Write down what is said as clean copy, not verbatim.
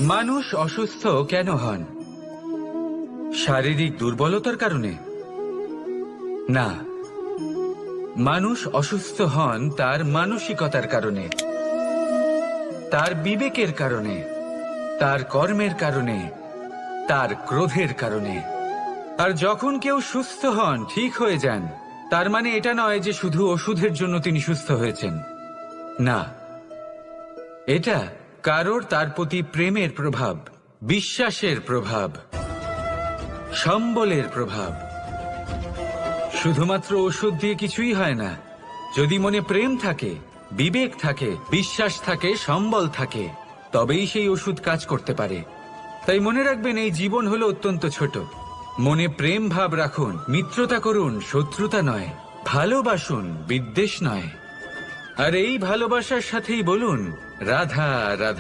মানুষ অসুস্থ কেন হন? শারীরিক দুর্বলতার কারণে? না, মানুষ অসুস্থ হন তার মানসিকতার কারণে, তার বিবেকের কারণে, তার কর্মের কারণে, তার ক্রোধের কারণে। আর যখন কেউ সুস্থ হন, ঠিক হয়ে যান, তার মানে এটা নয় যে শুধু ওষুধের জন্য তিনি সুস্থ হয়েছেন। না, এটা কারোর তার প্রতি প্রেমের প্রভাব, বিশ্বাসের প্রভাব, সম্বলের প্রভাব। শুধুমাত্র ওষুধ দিয়ে কিছুই হয় না। যদি মনে প্রেম থাকে, বিবেক থাকে, বিশ্বাস থাকে, সম্বল থাকে, তবেই সেই ওষুধ কাজ করতে পারে। তাই মনে রাখবেন, এই জীবন হলো অত্যন্ত ছোট। মনে প্রেম ভাব রাখুন, মিত্রতা করুন, শত্রুতা নয়। ভালোবাসুন, বিদ্বেষ নয়। আর এই ভালোবাসার সাথেই বলুন, রাধা রাধা।